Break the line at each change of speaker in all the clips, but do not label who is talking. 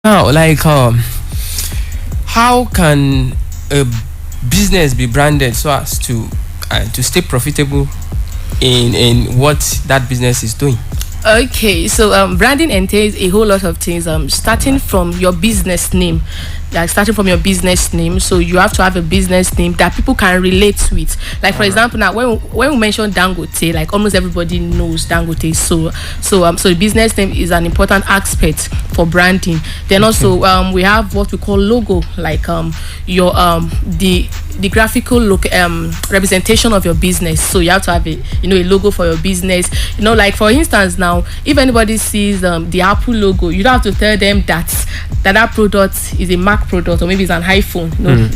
Now, like, how can a business be branded so as to stay profitable in what that business is doing?
Okay, so branding entails a whole lot of things. Starting from your business name, like starting from your business name. So you have to have a business name that people can relate with. Like for example, now when we mention Dangote, like almost everybody knows Dangote. So the business name is an important aspect for branding. Then also we have what we call logo, like your the graphical look representation of your business. So you have to have a logo for your business. Like for instance now, if anybody sees the Apple logo, you don't have to tell them that product is a Mac product or maybe it's an iPhone.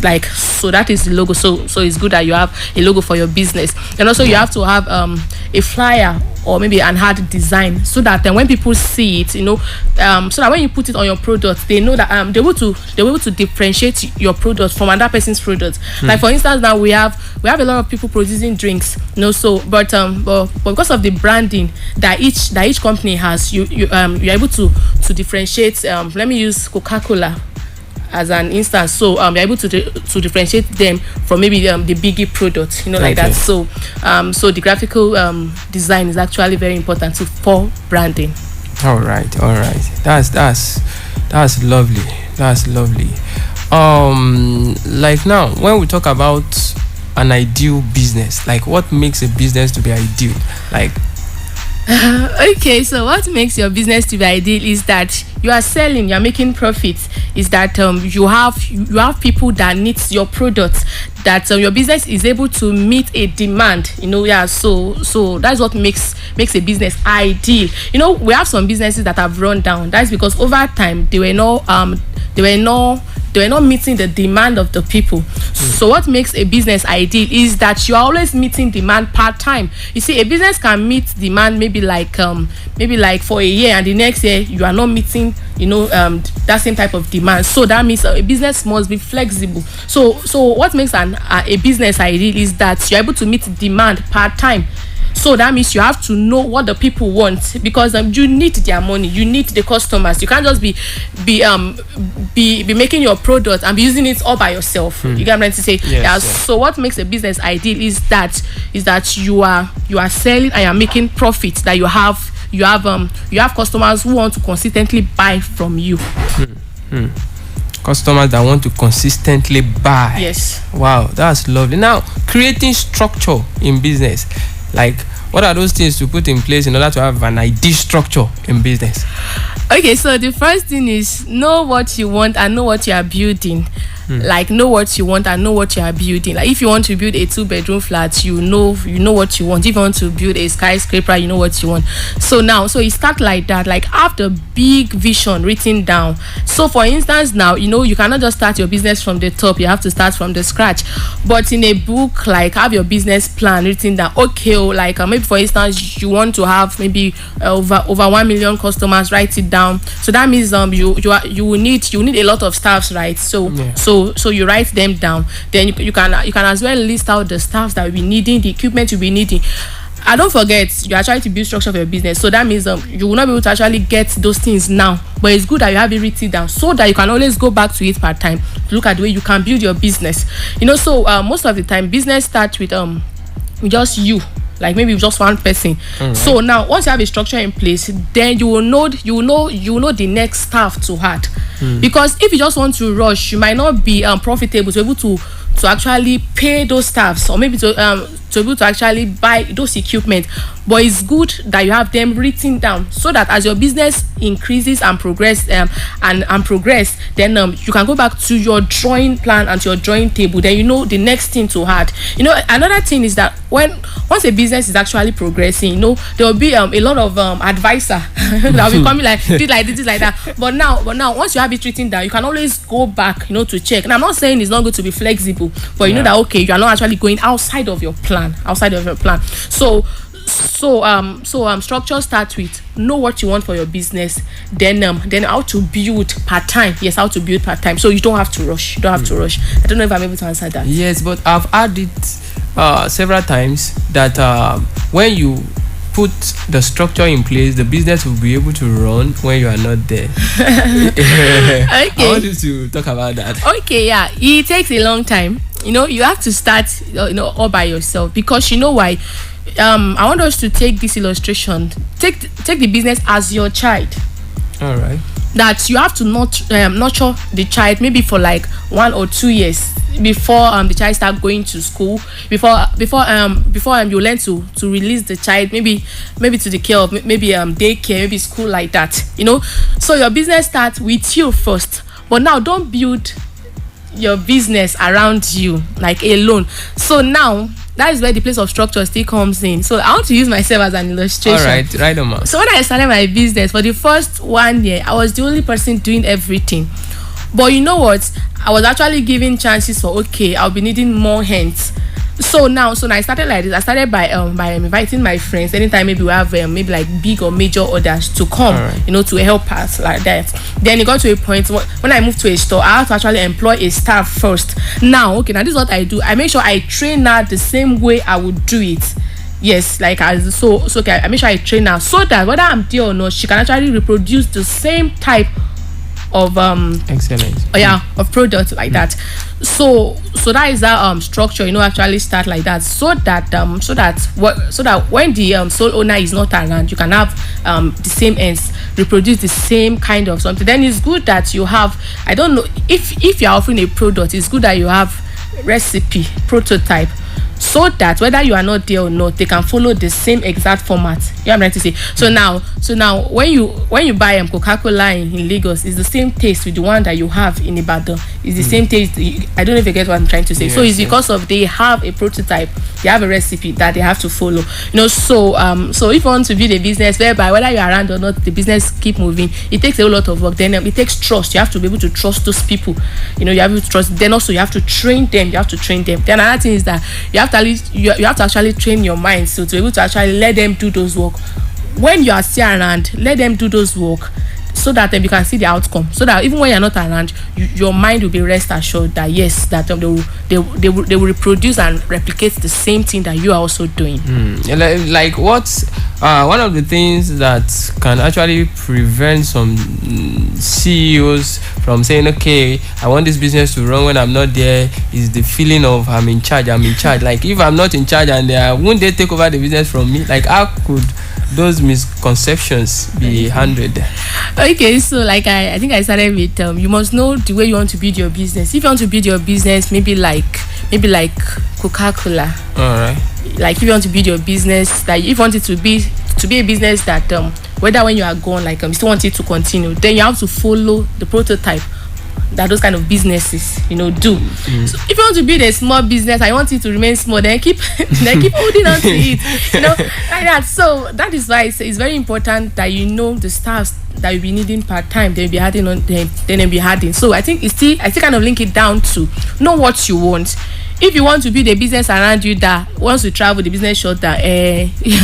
Like, so that is the logo. So it's good that you have a logo for your business. And also you have to have a flyer or maybe an hard design, so that when people see it, so that when you put it on your product, they know that they're able to differentiate your product from another person's product. Like for instance, now we have a lot of people producing drinks, but because of the branding that each company has, you're able to differentiate. Let me use Coca-Cola as an instance. So you're able to differentiate them from maybe the biggie product, like that. So the graphical design is actually very important for branding.
All right. That's lovely. Like now, when we talk about an ideal business, like what makes a business to be ideal? Like,
okay, so what makes your business to be ideal is that you are selling, you are making profits. Is that you have people that needs your products, that your business is able to meet a demand. So that's what makes a business ideal. We have some businesses that have run down. That's because over time they were not meeting the demand of the people. So what makes a business ideal is that you are always meeting demand part time. You see, a business can meet demand maybe like for a year, and the next year you are not meeting that same type of demand. So that means a business must be flexible. So what makes a business ideal is that you're able to meet demand part time. So that means you have to know what the people want, because you need their money, you need the customers. You can't just be making your product and be using it all by yourself. You get what I'm trying to say?
Yes.
So what makes a business ideal is that you are selling and you're making profits, that you have customers who want to consistently buy from you.
Customers that want to consistently buy.
Yes.
Wow, that's lovely. Now, creating structure in business, like what are those things to put in place in order to have an ideal structure in business?
Okay, so the first thing is know what you want and know what you are building. Like, know what you want and know what you are building. Like, if you want to build a 2-bedroom flat, you know what you want. If you want to build a skyscraper, you know what you want. So you start like that. Like, have the big vision written down. So for instance, now you cannot just start your business from the top. You have to start from the scratch. But in a book, like, have your business plan written down. Okay, like maybe for instance, you want to have maybe over 1 million customers. Write it down. So that means you will need a lot of staffs, right? So you write them down. Then you can as well list out the staffs that we needing, the equipment you'll be needing. And don't forget, you are trying to build structure for your business. So that means you will not be able to actually get those things now. But it's good that you have it written down, so that you can always go back to it part time to look at the way you can build your business. So most of the time business starts with just you. Like maybe just one person. So now once you have a structure in place, then you will know the next staff to add. Because if you just want to rush, you might not be profitable to be able to actually pay those staffs, or maybe to be able to actually buy those equipment. But it's good that you have them written down, so that as your business increases and progress, then you can go back to your drawing plan and to your drawing table. Then the next thing to add. Another thing is that once a business is actually progressing, there will be a lot of advisor that will be coming like this, like this, like that. But now once you have it written down, you can always go back, to check. And I'm not saying it's not good to be flexible, but you know that you are not actually going outside of your plan. So structure starts with know what you want for your business, then how to build part time. Yes, how to build part time. So you don't have to rush. I don't know if I'm able to answer that.
Yes, but I've had it several times that when you put the structure in place, the business will be able to run when you are not there. I want you to talk about that.
Okay, yeah, it takes a long time. You have to start, all by yourself, because you know why. I want us to take this illustration. Take the business as your child.
All right.
That you have to nurture the child maybe for like 1 or 2 years before the child start going to school, before you learn to release the child maybe to the care of maybe daycare, maybe school, like that. So your business starts with you first, but now don't build your business around you like alone. So now that is where the place of structure still comes in. So I want to use myself as an illustration.
All right on.
So when I started my business, for the first 1 year, I was the only person doing everything. But you know what? I was actually giving chances for, okay, I'll be needing more hands. So now I started like this. I started by inviting my friends anytime maybe we have maybe like big or major orders to come,
right.
To help us like that. Then it got to a point when I moved to a store, I had to actually employ a staff first. Now this is what I do. I make sure I train her the same way I would do it. Yes, like so okay, I make sure I train her so that whether I'm there or not, she can actually reproduce the same type of
excellent
of product like that. So that is that structure actually start like that, so that when the sole owner is not around, you can have the same ends reproduce the same kind of something. Then it's good that you have, I don't know, if you're offering a product, it's good that you have recipe, prototype, so that whether you are not there or not, they can follow the same exact format. You know what I'm trying to say? So now when you buy Coca-Cola in Lagos, it's the same taste with the one that you have in Ibadan. It's the same taste. I don't know if you get what I'm trying to say.
Yes,
so it's because of they have a prototype, they have a recipe that they have to follow. So if you want to build a business whereby whether you're around or not, the business keep moving, it takes a lot of work. Then it takes trust. You have to be able to trust those people. You have to trust. Then also you have to train them. Then another thing is that you have to actually train your mind to be able to actually let them do those work. When you are still around, let them do those work, so that you can see the outcome. So that even when you're not around, your mind will be rest assured that yes, that they will reproduce and replicate the same thing that you are also doing.
Like what's one of the things that can actually prevent some CEOs from saying, okay, I want this business to run when I'm not there, is the feeling of I'm in charge. Like if I'm not in charge and won't they take over the business from me? Like how could those misconceptions be handled?
Okay, so like I think I started with you must know the way you want to build your business. If you want to build your business, maybe like Coca-Cola.
All right.
Like if you want to build your business, that if you want it to be a business that whether when you are gone, like you still want it to continue, then you have to follow the prototype that those kind of businesses do. So if you want to build a small business, I want it to remain small, then keep holding on to it, like that. So that is why it's very important that the staffs that you'll be needing part-time, they'll be adding on, then they'll be adding. So I think I still kind of link it down to know what you want. If you want to build a business around you that wants to travel the business shorter,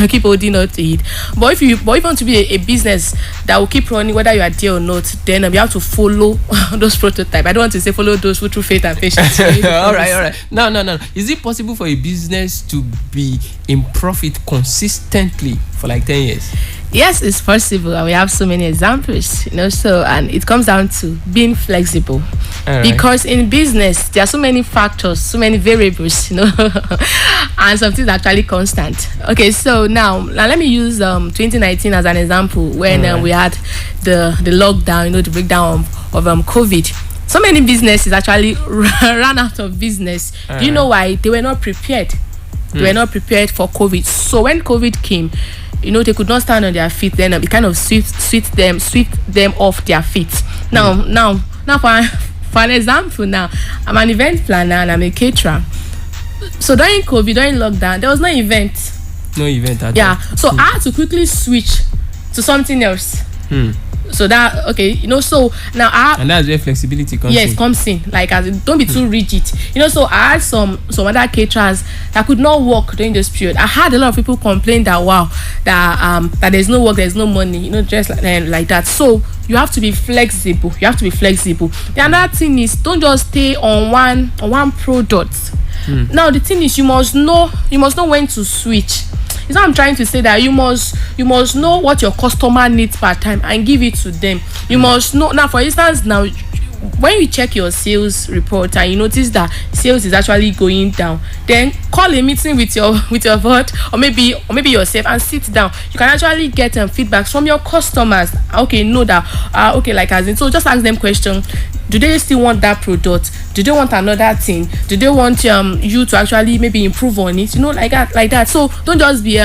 keep holding on to it. But if you want to be a business that will keep running whether you are there or not, then you have to follow those prototypes. I don't want to say follow those who through faith and patience.
All right. No. Is it possible for a business to be in profit consistently for like 10 years?
Yes, it's possible, and we have so many examples, so, and it comes down to being flexible.
Right.
Because in business there are so many factors, so many variables, and some things are actually constant. Okay, so now let me use 2019 as an example, when we had the lockdown, the breakdown of COVID. So many businesses actually ran out of business. Do you know why? They were not prepared. They were not prepared for COVID. So when COVID came, they could not stand on their feet. Then it kind of swept them off their feet. Now for an example, now I'm an event planner and I'm a caterer. So during COVID, during lockdown, there was no event.
No event at all.
Yeah. So I had to quickly switch to something else. So that so now
and that's where flexibility comes in.
Yes, comes in. Like, don't be too rigid. So I had some other caterers that could not work during this period. I had a lot of people complain that that there's no work, there's no money, just like that. So you have to be flexible. The another thing is, don't just stay on one product. Now the thing is, you must know when to switch. It's not I'm trying to say that you must know what your customer needs per time and give it to them. You must know. Now, for instance, now when you check your sales report and you notice that sales is actually going down, then call a meeting with your board, or maybe yourself, and sit down. You can actually get feedbacks from your customers. Okay, know that okay, like as in, so just ask them question. Do they still want that product? Do they want another thing? Do they want you to actually maybe improve on it? Like that. So don't just be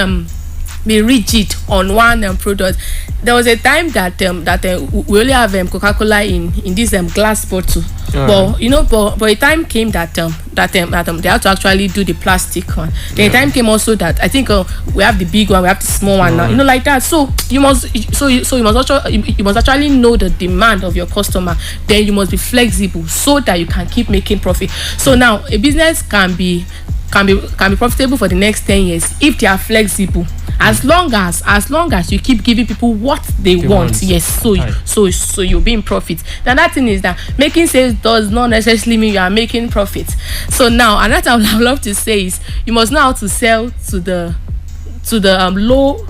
rigid on one product. There was a time that we only have Coca-Cola in this glass bottle. But but a time came that they have to actually do the plastic one. Then a time came also that I think we have the big one, we have the small one now. Like that. So you must actually know the demand of your customer. Then you must be flexible so that you can keep making profit. So now a business can be profitable for the next 10 years if they are flexible, as long as you keep giving people what they want. Yes, so you'll be in profit. Then that thing is that making sales does not necessarily mean you are making profit. So now another thing I would love to say is you must know how to sell to the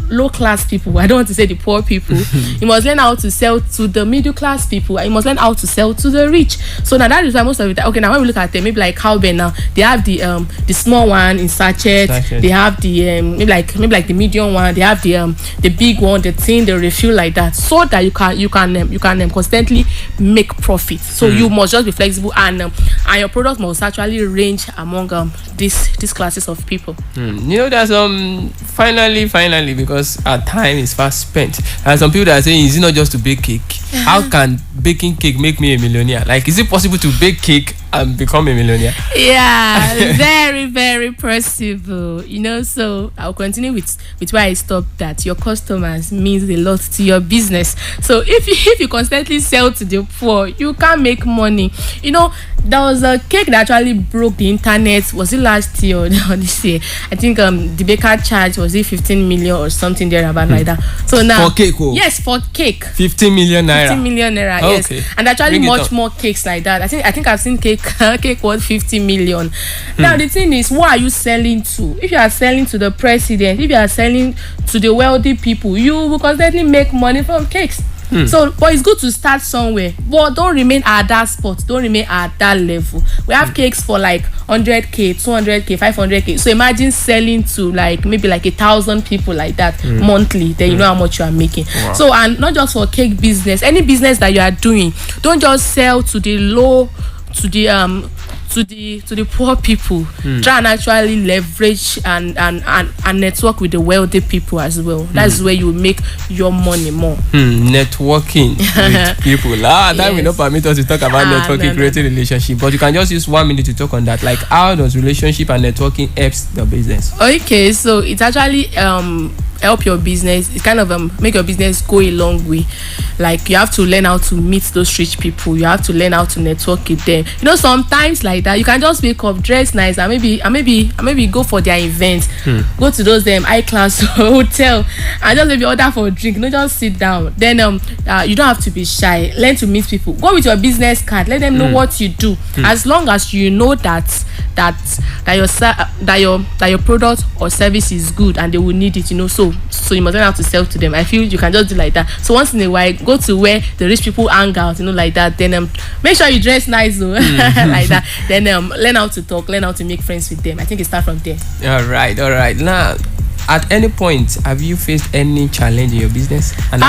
low class people. I don't want to say the poor people. You must learn how to sell to the middle class people, and you must learn how to sell to the rich. So now that is why most of it. Okay, now when we look at them, maybe like Cowbell now, they have the small one in sachet. They have the maybe like the medium one. They have the big one, the thin, the refill, like that, so that you can constantly make profit. So you must just be flexible, and your product must actually range among these classes of people.
There's finally, because our time is fast spent, and some people that are saying, is it not just to bake cake? How can baking cake make me a millionaire? Like, is it possible to bake cake and become a millionaire?
Yeah, very, very possible. So I'll continue with where I stopped. That your customers means a lot to your business. So if you constantly sell to the poor, you can't make money. There was a cake that actually broke the internet. Was it last year or this year? I think the baker charge, was it 15 million or something there about like that. So now
for cake,
yes, for cake,
15 million naira.
15 million naira, yes. Okay. And actually much more cakes like that. I think I've seen cake worth 50 million. Now the thing is, what are you selling to? If you are selling to the president, if you are selling to the wealthy people, you will constantly make money from cakes. So, but it's good to start somewhere, but don't remain at that spot. Don't remain at that level. We have cakes for like 100k, 200k, 500k. So imagine selling to maybe 1,000 people like that monthly. Then you know how much you are making. Wow. So, and not just for cake business, any business that you are doing, don't just sell to the low, to the poor people. Try and actually leverage and network with the wealthy people as well. That's where you will make your money more.
Networking with people. That will not permit us to talk about networking, creating relationship. But you can just use 1 minute to talk on that. Like, how does relationship and networking helps the business? Okay,
so it's actually help your business. It kind of make your business go a long way. Like, you have to learn how to meet those rich people. You have to learn how to network with them. Sometimes like that, you can just wake up, dress nice, and maybe go for their events. Go to those high class hotel and just maybe order for a drink. Just sit down. Then you don't have to be shy. Learn to meet people. Go with your business card. Let them know what you do. As long as you know that your product or service is good and they will need it. So you must learn how to sell to them. I feel you can just do like that. So once in a while, go to where the rich people hang out, like that. Then make sure you dress nice though, like that. Then learn how to talk, learn how to make friends with them. I think it starts from there.
All right. Now, at any point, have you faced any challenge in your business? And